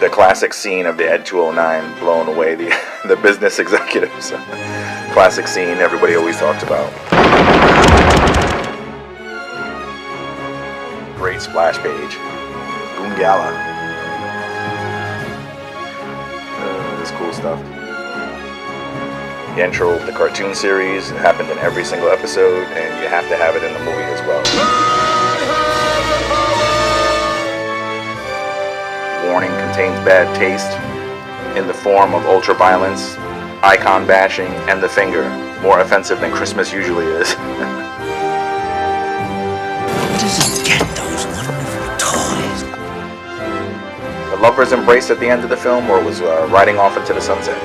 The classic scene of the Ed 209 blowing away the business executives. Classic scene everybody always talks about. Great splash page. Goongala. This cool stuff. The intro of the cartoon series happened in every single episode, and you have to have it in the movie as well. Warning contains bad taste in the form of ultra-violence, icon bashing, and the finger. More offensive than Christmas usually is. Where does he get those wonderful toys? The lovers embraced at the end of the film, or was riding off into the sunset?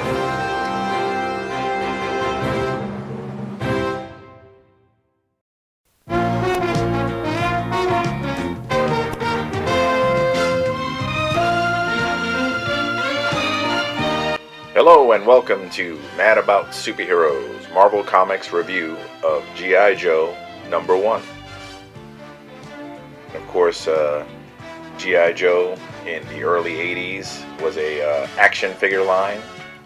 Hello and welcome to Mad About Superheroes, Marvel Comics review of G.I. Joe #1. Of course, G.I. Joe in the early 80s was a action figure line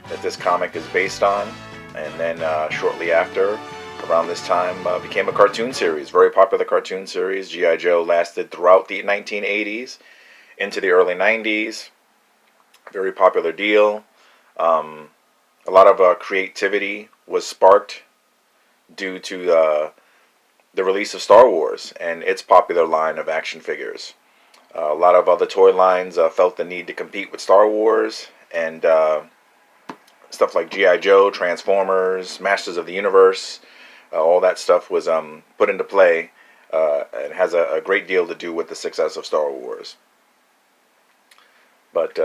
that this comic is based on, and then shortly after, around this time, became a cartoon series, very popular cartoon series. G.I. Joe lasted throughout the 1980s into the early 90s, very popular deal. A lot of creativity was sparked due to the release of Star Wars and its popular line of action figures. A lot of other toy lines felt the need to compete with Star Wars, and stuff like G.I. Joe, Transformers, Masters of the Universe, all that stuff was put into play and has a great deal to do with the success of Star Wars. But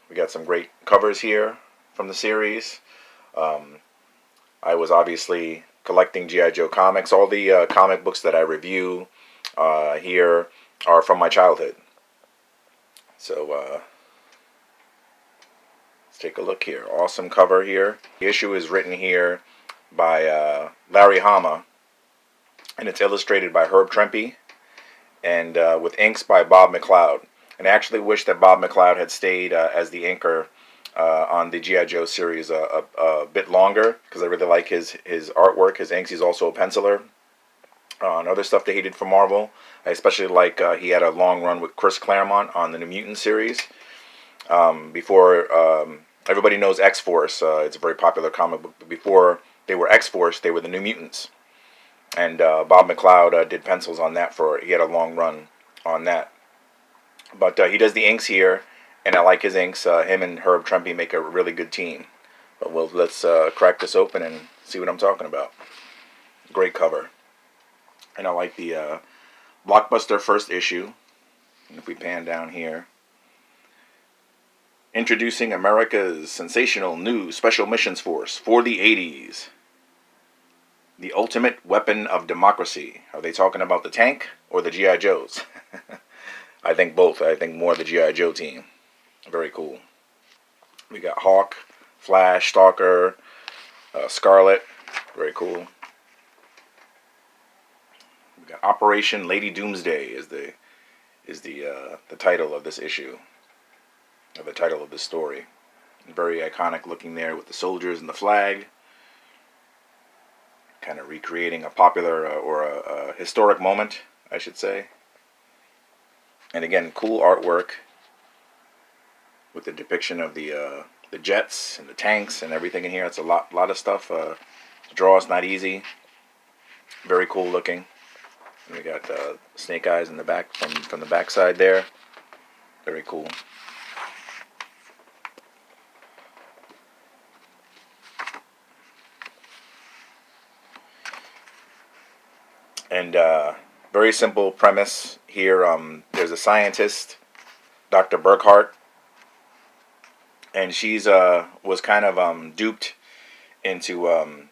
we got some great covers here from the series. I was obviously collecting G.I. Joe comics. All the comic books that I review here are from my childhood. So let's take a look here. Awesome cover here. The issue is written here by Larry Hama, and it's illustrated by Herb Trimpe, and with inks by Bob McLeod. And I actually wish that Bob McLeod had stayed as the inker on the G.I. Joe series a bit longer, because I really like his artwork, his inks. He's also a penciler. And other stuff that he did for Marvel, I especially like he had a long run with Chris Claremont on the New Mutant series. Before everybody knows X-Force, it's a very popular comic book. But before they were X-Force, they were the New Mutants. And Bob McLeod did pencils on that he had a long run on that. But he does the inks here, and I like his inks. Him and Herb Trimpe make a really good team. But let's crack this open and see what I'm talking about. Great cover. And I like the blockbuster first issue. And if we pan down here. Introducing America's sensational new Special Missions Force for the 80s. The ultimate weapon of democracy. Are they talking about the tank or the G.I. Joes? I think both. I think more the G.I. Joe team. Very cool. We got Hawk, Flash, Stalker, Scarlet. Very cool. We got Operation Lady Doomsday is the title of this issue, or the title of this story. Very iconic looking there with the soldiers and the flag. Kind of recreating a popular or a historic moment, I should say. And again, cool artwork with the depiction of the jets and the tanks and everything in here. It's a lot of stuff to draw. It's not easy. Very cool looking. And we got Snake Eyes in the back from the back side there. Very cool. And very simple premise here. There's a scientist, Dr. Burkhart, and she's was kind of duped into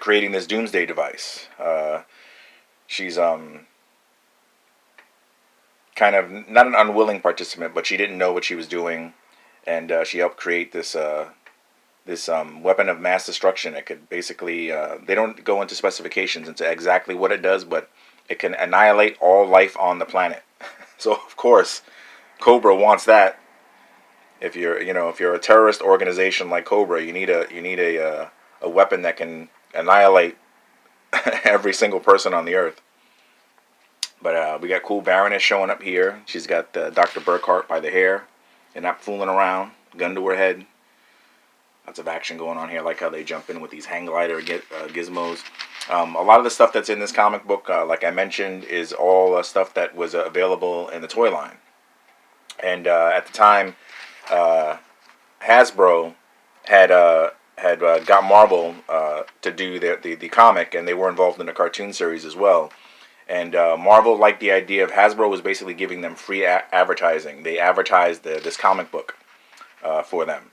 creating this doomsday device. She's kind of not an unwilling participant, but she didn't know what she was doing, and she helped create this weapon of mass destruction. It could basically they don't go into specifications into exactly what it does, but it can annihilate all life on the planet. So of course, Cobra wants that. If you're, if you're a terrorist organization like Cobra, you need a weapon that can annihilate every single person on the earth. But we got cool Baroness showing up here. She's got Dr. Burkhart by the hair. They're not fooling around. Gun to her head. Lots of action going on here. I like how they jump in with these hang glider gizmos. A lot of the stuff that's in this comic book, like I mentioned, is all stuff that was available in the toy line. And at the time, Hasbro had got Marvel to do the comic, and they were involved in the cartoon series as well. And Marvel liked the idea of Hasbro was basically giving them free advertising. They advertised this comic book for them.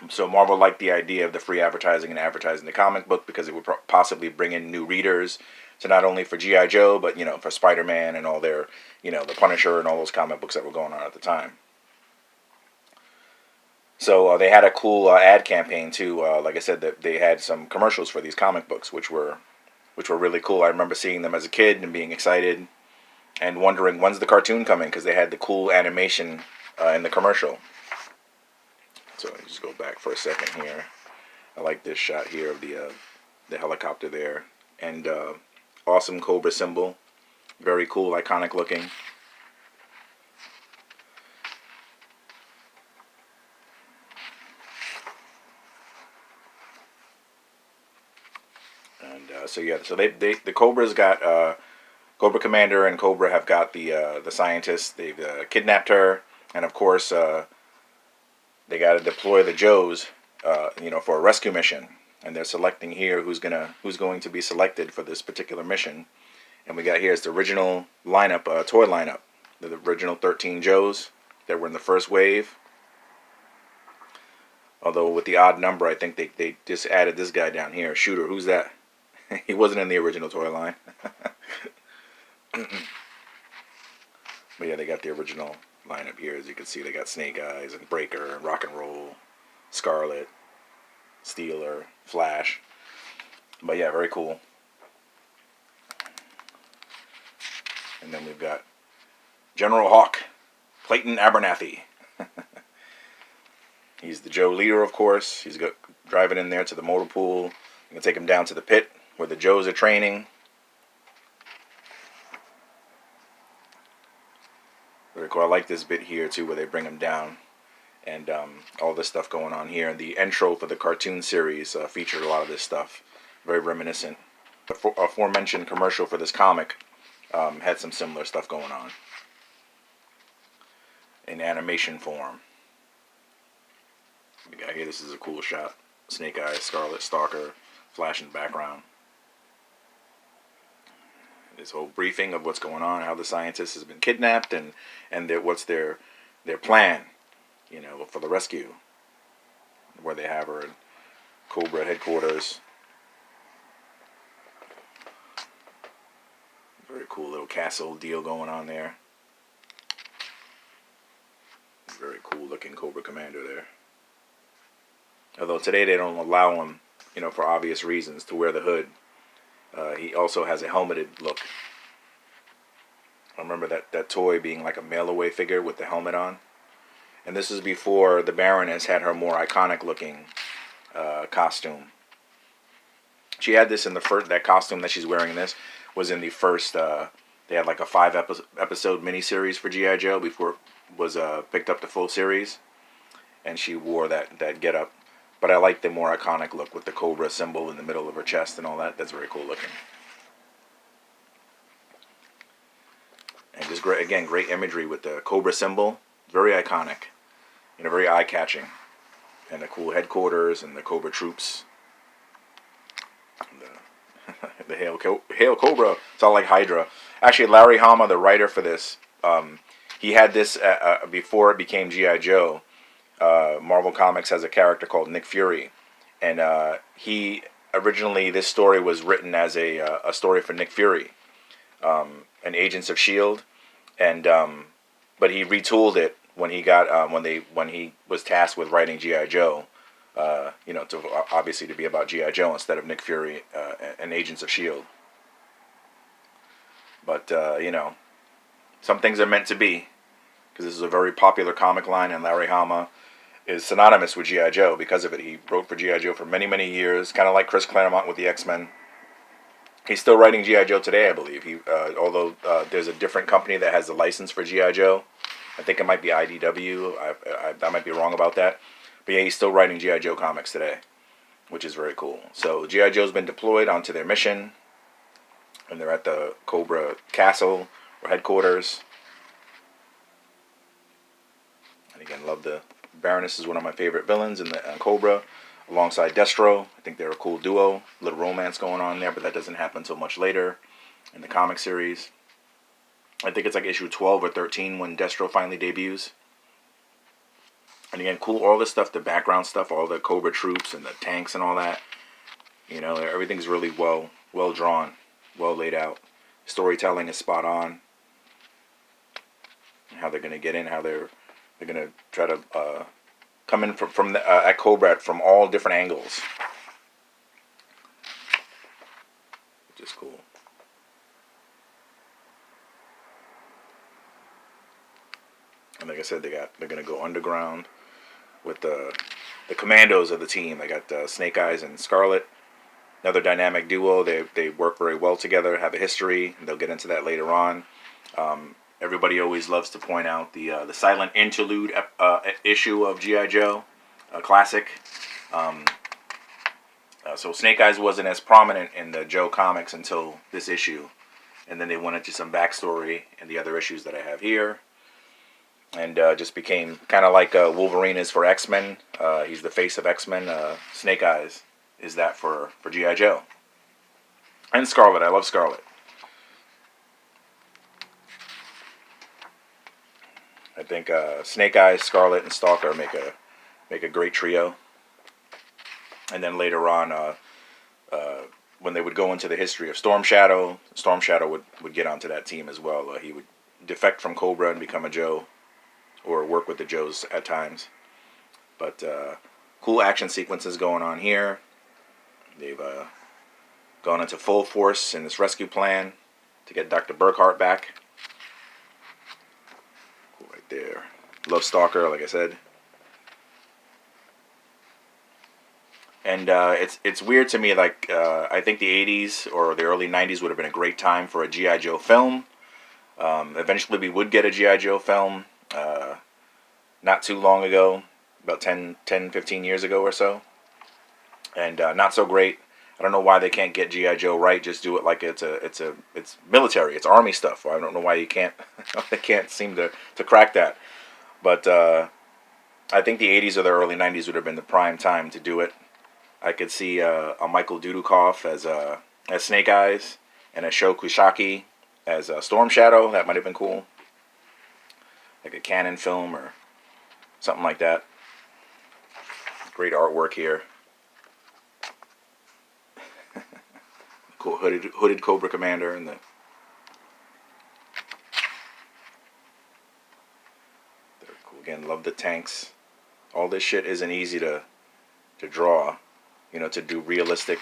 So Marvel liked the idea of the free advertising and advertising the comic book because it would possibly bring in new readers. So not only for G.I. Joe, but for Spider-Man and all their, the Punisher and all those comic books that were going on at the time. So they had a cool ad campaign too. Like I said, that they had some commercials for these comic books, which were really cool. I remember seeing them as a kid and being excited and wondering when's the cartoon coming, because they had the cool animation in the commercial. So let me just go back for a second here. I like this shot here of the helicopter there, and awesome Cobra symbol, very cool, iconic looking. And so the Cobra's got Cobra Commander and Cobra have got the scientist. They've kidnapped her, and of course they got to deploy the Joes, for a rescue mission. And they're selecting here who's going to be selected for this particular mission. And we got here is the original lineup, toy lineup, the original 13 Joes that were in the first wave. Although with the odd number, I think they just added this guy down here, Shooter. Who's that? He wasn't in the original toy line. But yeah, they got the original lineup here. As you can see, they got Snake Eyes and Breaker and Rock and Roll, Scarlet, Steeler, Flash. But yeah, very cool. And then we've got General Hawk, Clayton Abernathy. He's the Joe leader, of course. He's driving in there to the motor pool. You can take him down to the pit where the Joes are training. Very cool. I like this bit here too, where they bring him down, and all this stuff going on here. And the intro for the cartoon series featured a lot of this stuff. Very reminiscent. The aforementioned commercial for this comic had some similar stuff going on in animation form. We got here, this is a cool shot. Snake Eyes, Scarlet, Stalker, Flash in the background. This whole briefing of what's going on, how the scientist has been kidnapped, and what's their plan, for the rescue. Where they have her in Cobra headquarters. Very cool little castle deal going on there. Very cool looking Cobra Commander there. Although today they don't allow him, for obvious reasons, to wear the hood. He also has a helmeted look. I remember that toy being like a mail-away figure with the helmet on. And this is before the Baroness had her more iconic looking costume. She had this in the first, that costume that she's wearing in this was in the first, they had like a 5-episode miniseries for G.I. Joe before it was picked up the full series. And she wore that get-up. But I like the more iconic look with the Cobra symbol in the middle of her chest and all that. That's very cool looking. And just great imagery with the Cobra symbol. Very iconic. Very eye-catching. And the cool headquarters and the Cobra troops. And the Hail Cobra. It's all like Hydra. Actually, Larry Hama, the writer for this, he had this before it became G.I. Joe. Marvel Comics has a character called Nick Fury, and he originally, this story was written as a story for Nick Fury, and Agents of S.H.I.E.L.D., and but he retooled it when he got when he was tasked with writing G.I. Joe, to obviously to be about G.I. Joe instead of Nick Fury and Agents of S.H.I.E.L.D. But some things are meant to be. because this is a very popular comic line, and Larry Hama is synonymous with G.I. Joe because of it. He wrote for G.I. Joe for many, many years, kind of like Chris Claremont with the X-Men. He's still writing G.I. Joe today, I believe. Although there's a different company that has the license for G.I. Joe. I think it might be IDW. I might be wrong about that. But yeah, he's still writing G.I. Joe comics today, which is very cool. So G.I. Joe's been deployed onto their mission, and they're at the Cobra Castle, or headquarters. And again, love the Baroness is one of my favorite villains in the Cobra, alongside Destro. I think they're a cool duo. A little romance going on there, but that doesn't happen until much later in the comic series. I think it's like issue 12 or 13 when Destro finally debuts. And again, cool, all this stuff, the background stuff, all the Cobra troops and the tanks and all that. You know, everything's really well drawn, well laid out. Storytelling is spot on. How they're going to get in, how they're going to try to come in from at Cobra from all different angles. Which is cool. And like I said, they're going to go underground with the commandos of the team. They got Snake Eyes and Scarlet. Another dynamic duo. They work very well together, have a history, and they'll get into that later on. Everybody always loves to point out the silent interlude issue of G.I. Joe, a classic. So Snake Eyes wasn't as prominent in the Joe comics until this issue. And then they went into some backstory in the other issues that I have here. And just became kind of like Wolverine is for X-Men. He's the face of X-Men. Snake Eyes is that for G.I. Joe. And Scarlet. I love Scarlet. I think Snake Eyes, Scarlet, and Stalker make a great trio. And then later on, when they would go into the history of Storm Shadow would get onto that team as well. He would defect from Cobra and become a Joe, or work with the Joes at times. But cool action sequences going on here. They've gone into full force in this rescue plan to get Dr. Burkhart back. Right there. Love Stalker, like I said. And it's weird to me, like, I think the 80s or the early 90s would have been a great time for a G.I. Joe film. Eventually we would get a G.I. Joe film not too long ago, about 10, 15 years ago or so. And not so great. I don't know why they can't get G.I. Joe right. Just do it like it's military, it's army stuff. I don't know why they can't seem to crack that. But I think the 80s or the early 90s would have been the prime time to do it. I could see a Michael Dudikoff as Snake Eyes, and a Sho Kusaki as Storm Shadow. That might have been cool. Like a Canon film or something like that. Great artwork here. Cool hooded Cobra Commander and the cool. Again, love the tanks. All this shit isn't easy to draw, you know, to do realistic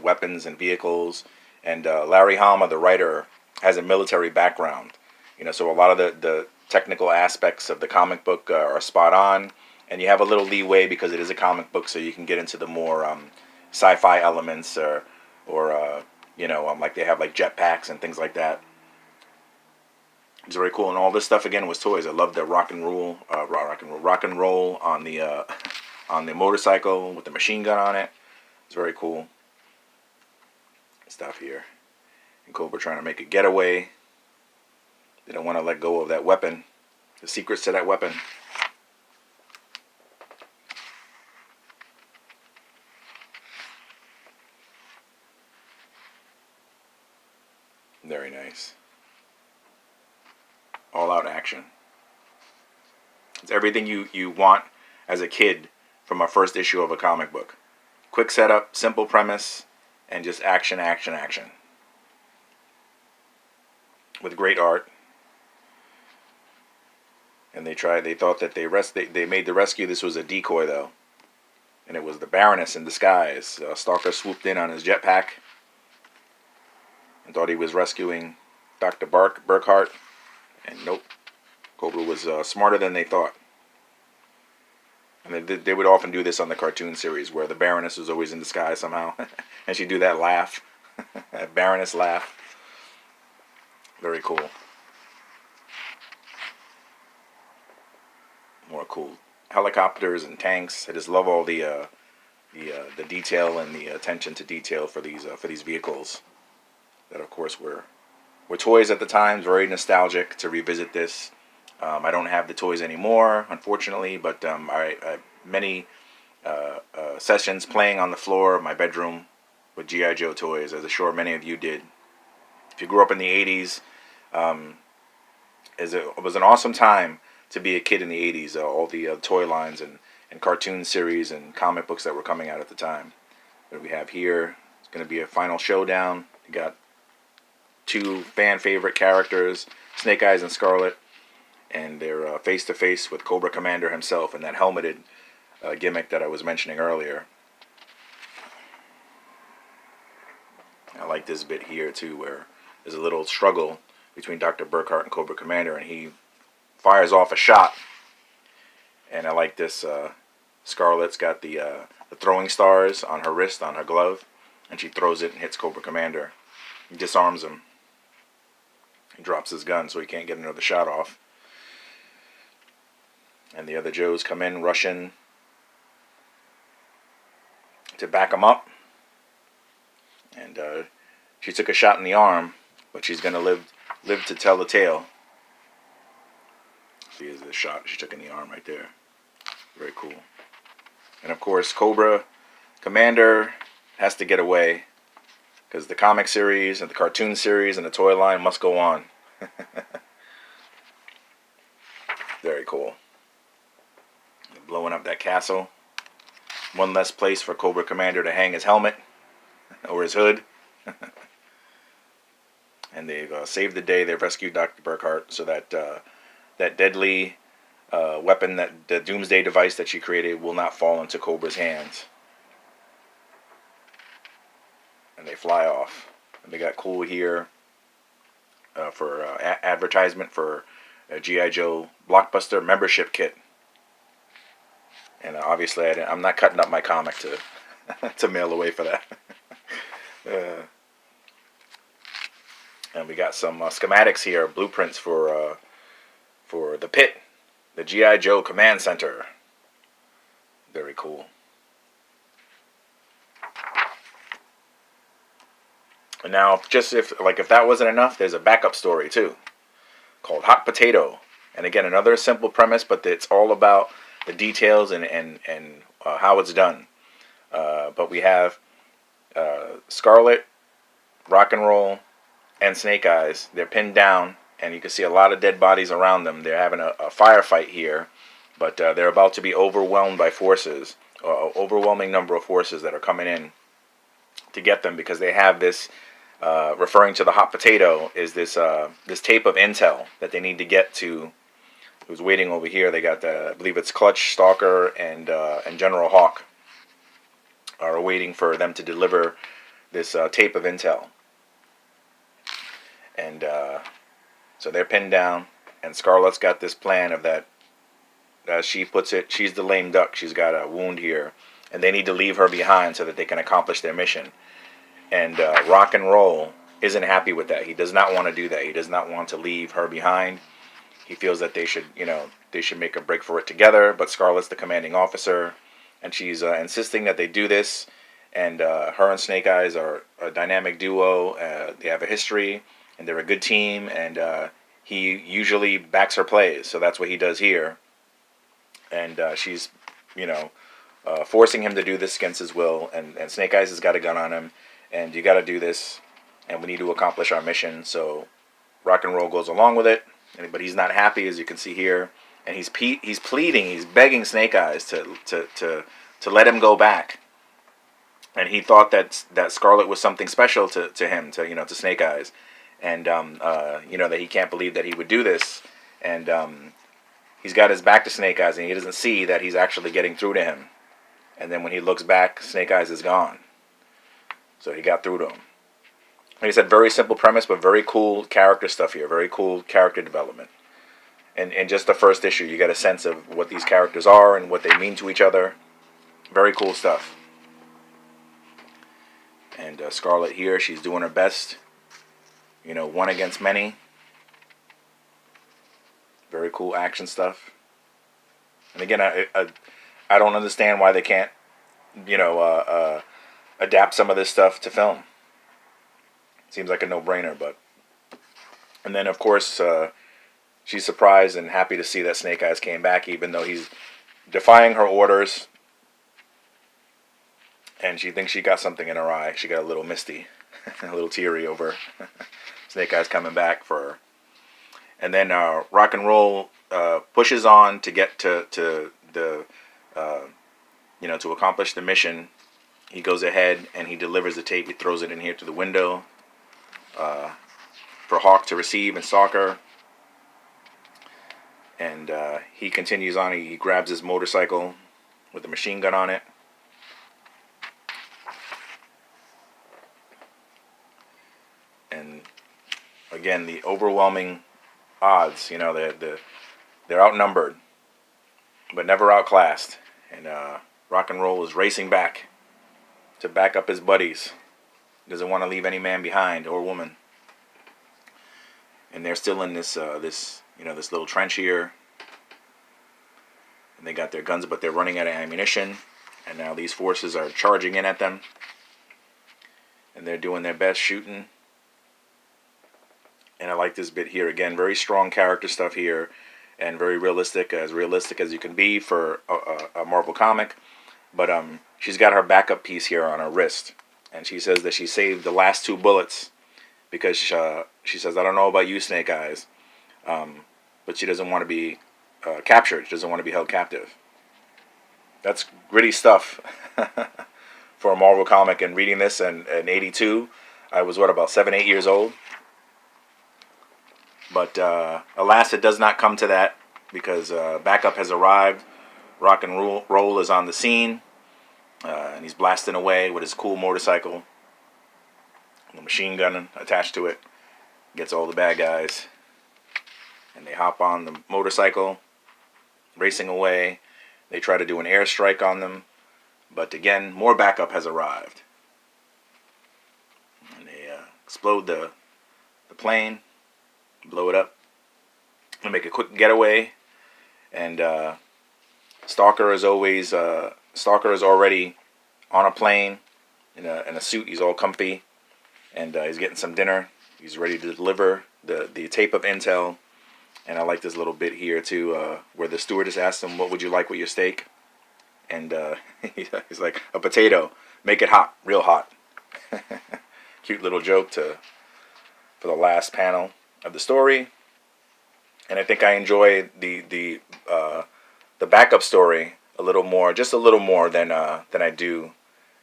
weapons and vehicles. And Larry Hama, the writer, has a military background, you know, so a lot of the technical aspects of the comic book are spot on, and you have a little leeway because it is a comic book, so you can get into the more sci-fi elements or you know, like they have like jetpacks and things like that. It's very cool, and all this stuff again was toys. I love the rock and roll on the motorcycle with the machine gun on it. It's very cool stuff here. And Cobra trying to make a getaway. They don't want to let go of that weapon. The secrets to that weapon. Very nice. All out action. It's everything you want as a kid from a first issue of a comic book. Quick setup, simple premise, and just action, action, action. With great art. And they thought that they made the rescue. This was a decoy though. And it was the Baroness in disguise. Stalker swooped in on his jetpack and thought he was rescuing Dr. Burkhart. And nope. Cobra was smarter than they thought. And they would often do this on the cartoon series where the Baroness was always in disguise somehow. And she'd do that laugh. That Baroness laugh. Very cool. More cool helicopters and tanks. I just love all the detail and the attention to detail for these vehicles. That of course were toys at the time. Very nostalgic to revisit this. I don't have the toys anymore, unfortunately, but I many sessions playing on the floor of my bedroom with G.I. Joe toys, as I'm sure many of you did. If you grew up in the 80s, it was an awesome time to be a kid in the 80s. All the toy lines and cartoon series and comic books that were coming out at the time. What we have here is going to be a final showdown. You got two fan favorite characters, Snake Eyes and Scarlet, and they're face to face with Cobra Commander himself in that helmeted gimmick that I was mentioning earlier. I like this bit here too, where there's a little struggle between Dr. Burkhart and Cobra Commander, and he fires off a shot. And I like this. Scarlet's got the throwing stars on her wrist, on her glove, and she throws it and hits Cobra Commander. He disarms him. He drops his gun so he can't get another shot off. And the other Joes come in, rush in to back him up. And she took a shot in the arm, but she's going to live to tell the tale. Here's the shot she took in the arm right there. Very cool. And of course, Cobra Commander has to get away because the comic series and the cartoon series and the toy line must go on. Very cool. Blowing up that castle. One less place for Cobra Commander to hang his helmet or his hood. And they've saved the day. They've rescued Dr. Burkhart so that that deadly weapon, that the Doomsday device that she created, will not fall into Cobra's hands. And they fly off. And they got cool here for advertisement for a G.I. Joe Blockbuster membership kit. And obviously, I'm not cutting up my comic to to mail away for that. And we got some schematics here, blueprints for the pit, the G.I. Joe Command Center. Very cool. And now, if that wasn't enough, there's a backup story too, called Hot Potato. And again, another simple premise, but it's all about the details and how it's done. But we have Scarlet, Rock and Roll, and Snake Eyes. They're pinned down, and you can see a lot of dead bodies around them. They're having a firefight here, but they're about to be overwhelmed by forces, overwhelming number of forces that are coming in to get them, because they have this, referring to the Hot Potato, is this tape of intel that they need to get to. Who's waiting over here? They got I believe it's Clutch, Stalker, and General Hawk are waiting for them to deliver this tape of intel. And so they're pinned down, and Scarlet's got this plan of that, as she puts it, she's the lame duck. She's got a wound here, and they need to leave her behind so that they can accomplish their mission. And Rock and Roll isn't happy with that. He does not want to do that. He does not want to leave her behind. He feels that they should make a break for it together. But Scarlet's the commanding officer, and she's insisting that they do this. And her and Snake Eyes are a dynamic duo. They have a history, and they're a good team. And he usually backs her plays, so that's what he does here. And she's, forcing him to do this against his will. And Snake Eyes has got a gun on him, and you got to do this, and we need to accomplish our mission. So Rock and Roll goes along with it. But he's not happy, as you can see here, and he's pleading, he's begging Snake Eyes to let him go back. And he thought that Scarlet was something special to him, to Snake Eyes, and that he can't believe that he would do this. And he's got his back to Snake Eyes, and he doesn't see that he's actually getting through to him. And then when he looks back, Snake Eyes is gone. So he got through to him. Like I said, very simple premise, but very cool character stuff here. Very cool character development. and just the first issue, you get a sense of what these characters are and what they mean to each other. Very cool stuff. And Scarlet here, she's doing her best. You know, one against many. Very cool action stuff. And again, I don't understand why they can't, you know, adapt some of this stuff to film. Seems like a no-brainer, but. And then, of course, she's surprised and happy to see that Snake Eyes came back, even though he's defying her orders. And she thinks she got something in her eye. She got a little misty, a little teary over Snake Eyes coming back for her. And then Rock and Roll pushes on to get to the, you know, to accomplish the mission. He goes ahead and he delivers the tape. He throws it in here to the window for Hawk to receive and Stalker. And he continues on. He grabs his motorcycle with a machine gun on it. And again, the overwhelming odds, you know, they're outnumbered, but never outclassed. And Rock and Roll is racing back to back up his buddies. Doesn't want to leave any man behind or woman. And they're still in this you know, this little trench here. And they got their guns, but they're running out of ammunition. And now these forces are charging in at them. And they're doing their best shooting. And I like this bit here again. Very strong character stuff here, and very realistic as you can be for a Marvel comic. But she's got her backup piece here on her wrist, and she says that she saved the last 2 bullets because she says, I don't know about you, Snake Eyes, but she doesn't want to be captured. She doesn't want to be held captive. That's gritty stuff for a Marvel comic. And reading this in '82, I was about 7, 8 years old. But alas, it does not come to that because backup has arrived. Rock and Roll is on the scene, and he's blasting away with his cool motorcycle. The machine gun attached to it gets all the bad guys, and they hop on the motorcycle, racing away. They try to do an airstrike on them, but again, more backup has arrived, and they explode the plane. Blow it up and make a quick getaway. And Stalker is already on a plane in a suit. He's all comfy, and he's getting some dinner. He's ready to deliver the tape of intel. And I like this little bit here too, where the stewardess asks him, "What would you like with your steak?" And he's like, "A potato. Make it hot, real hot." Cute little joke for the last panel of the story. And I think I enjoy the backup story a little more, just a little more than I do,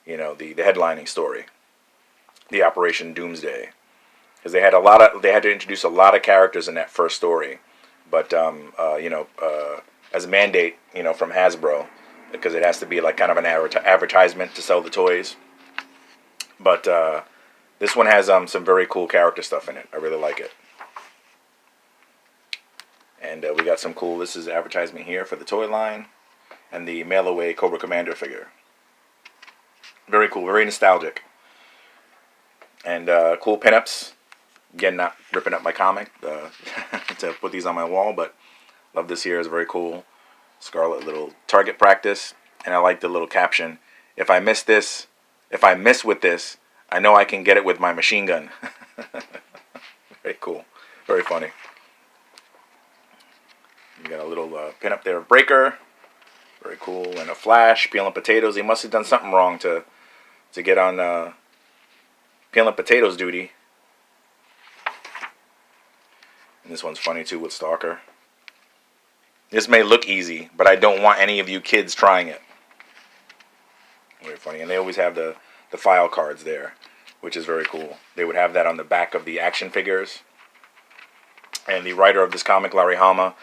you know, the headlining story, the Operation Doomsday, because they had to introduce a lot of characters in that first story, but you know, as a mandate, you know, from Hasbro, because it has to be like kind of an advertisement to sell the toys. But this one has some very cool character stuff in it. I really like it. And we got some cool, this is advertisement here for the toy line and the mail-away Cobra Commander figure. Very cool, very nostalgic. And cool pinups. Again, not ripping up my comic to put these on my wall, but love this here. It's very cool. Scarlet little target practice. And I like the little caption, if I miss with this, I know I can get it with my machine gun. Very cool. Very funny. You got a little pin up there of Breaker. Very cool. And a Flash peeling potatoes. He must have done something wrong to get on peeling potatoes duty. And this one's funny too with Stalker. This may look easy, but I don't want any of you kids trying it. Very funny. And they always have the file cards there, which is very cool. They would have that on the back of the action figures. And the writer of this comic, Larry Hama,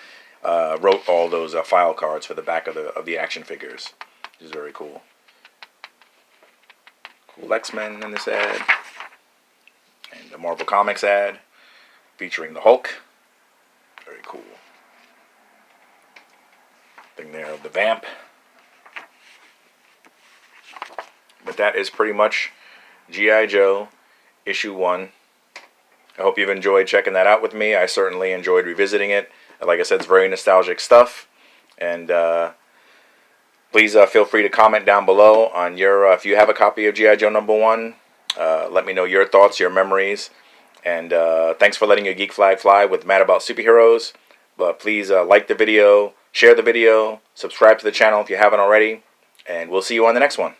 wrote all those file cards for the back of the action figures, which is very cool. Cool X-Men in this ad, and the Marvel Comics ad featuring the Hulk. Very cool. thing there of the vamp. But that is pretty much G.I. Joe issue 1. I hope you've enjoyed checking that out with me. I certainly enjoyed revisiting it. Like I said, it's very nostalgic stuff. And please feel free to comment down below on your if you have a copy of G.I. Joe #1. Let me know your thoughts, your memories. And thanks for letting your geek flag fly with Mad About Superheroes. But please like the video, share the video, subscribe to the channel if you haven't already. And we'll see you on the next one.